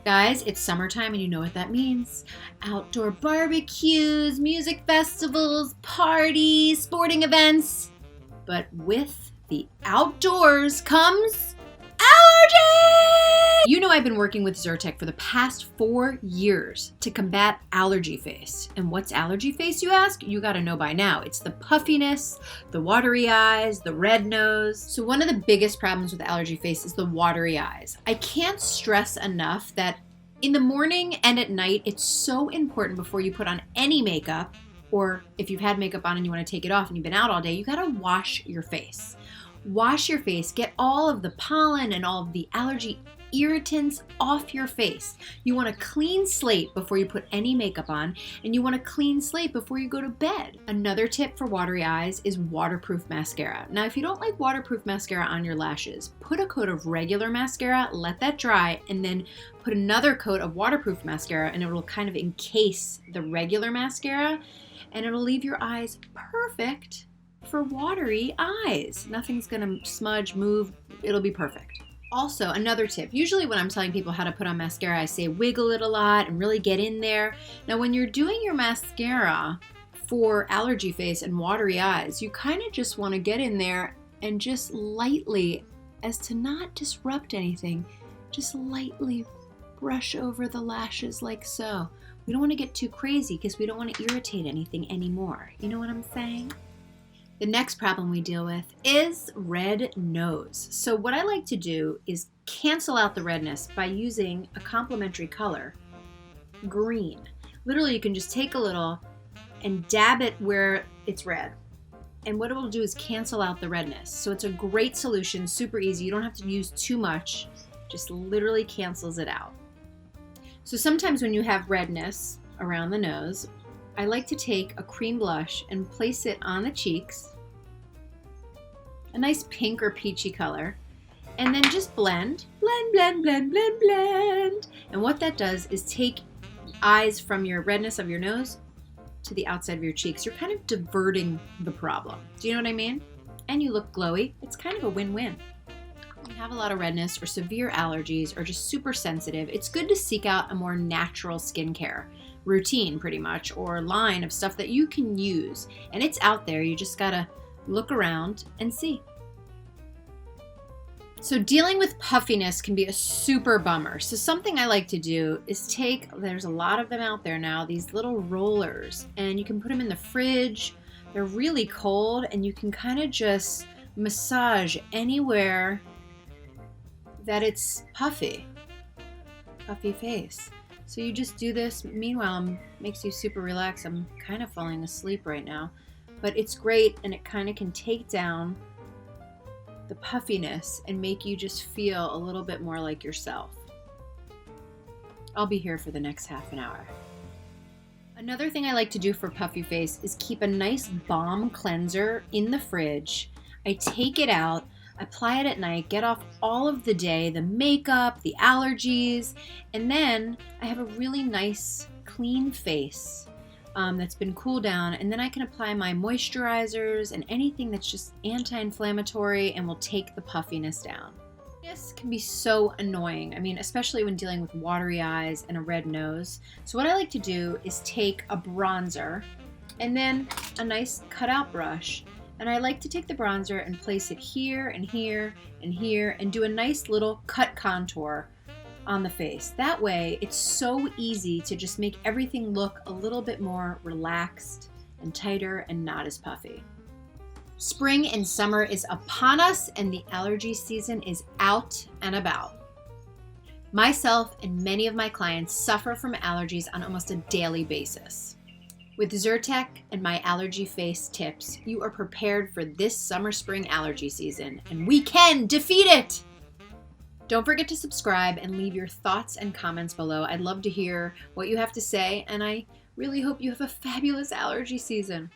Guys, it's summertime and you know what that means. Outdoor barbecues, music festivals, parties, sporting events. But with the outdoors comes allergy! You know I've been working with Zyrtec for the past 4 years to combat allergy face. And what's allergy face, you ask? You gotta know by now. It's the puffiness, the watery eyes, the red nose. So one of the biggest problems with allergy face is the watery eyes. I can't stress enough that in the morning and at night, it's so important before you put on any makeup, or if you've had makeup on and you wanna take it off and you've been out all day, you gotta wash your face. Wash your face, get all of the pollen and all of the allergy irritants off your face. You want a clean slate before you put any makeup on, and you want a clean slate before you go to bed. Another tip for watery eyes is waterproof mascara. Now, if you don't like waterproof mascara on your lashes, put a coat of regular mascara, let that dry, and then put another coat of waterproof mascara, and it will kind of encase the regular mascara, and it'll leave your eyes perfect for watery eyes. Nothing's gonna smudge, move, it'll be perfect. Also, another tip, usually when I'm telling people how to put on mascara, I say wiggle it a lot and really get in there. Now, when you're doing your mascara for allergy face and watery eyes, you kind of just want to get in there and just lightly, as to not disrupt anything, just lightly brush over the lashes like so. We don't want to get too crazy because we don't want to irritate anything anymore. You know what I'm saying? The next problem we deal with is red nose. So what I like to do is cancel out the redness by using a complementary color, green. Literally, you can just take a little and dab it where it's red. And what it will do is cancel out the redness. So it's a great solution, super easy. You don't have to use too much, just literally cancels it out. So sometimes when you have redness around the nose, I like to take a cream blush and place it on the cheeks, a nice pink or peachy color, and then just blend. And what that does is take eyes from your redness of your nose to the outside of your cheeks. You're kind of diverting the problem. Do you know what I mean? And you look glowy. It's kind of a win-win. When you have a lot of redness or severe allergies or just super sensitive, it's good to seek out a more natural skincare routine, pretty much, or line of stuff that you can use. And it's out there. You just gotta look around and see. So dealing with puffiness can be a super bummer. So something I like to do is take, there's a lot of them out there now, these little rollers, and you can put them in the fridge. They're really cold, and you can kind of just massage anywhere that it's puffy face. So you just do this. Meanwhile, it makes you super relaxed. I'm kind of falling asleep right now, but it's great, and it kind of can take down the puffiness and make you just feel a little bit more like yourself. I'll be here for the next half an hour. Another thing I like to do for puffy face is keep a nice balm cleanser in the fridge. I take it out, apply it at night, get off all of the day, the makeup, the allergies, and then I have a really nice clean face that's been cooled down, and then I can apply my moisturizers and anything that's just anti-inflammatory and will take the puffiness down. This can be so annoying, I mean, especially when dealing with watery eyes and a red nose. So what I like to do is take a bronzer and then a nice cutout brush, and I like to take the bronzer and place it here and here and here and do a nice little cut contour on the face. That way, it's so easy to just make everything look a little bit more relaxed and tighter and not as puffy. Spring and summer is upon us, and the allergy season is out and about. Myself and many of my clients suffer from allergies on almost a daily basis. With Zyrtec and my allergy face tips, you are prepared for this summer-spring allergy season, and we can defeat it! Don't forget to subscribe and leave your thoughts and comments below. I'd love to hear what you have to say, and I really hope you have a fabulous allergy season.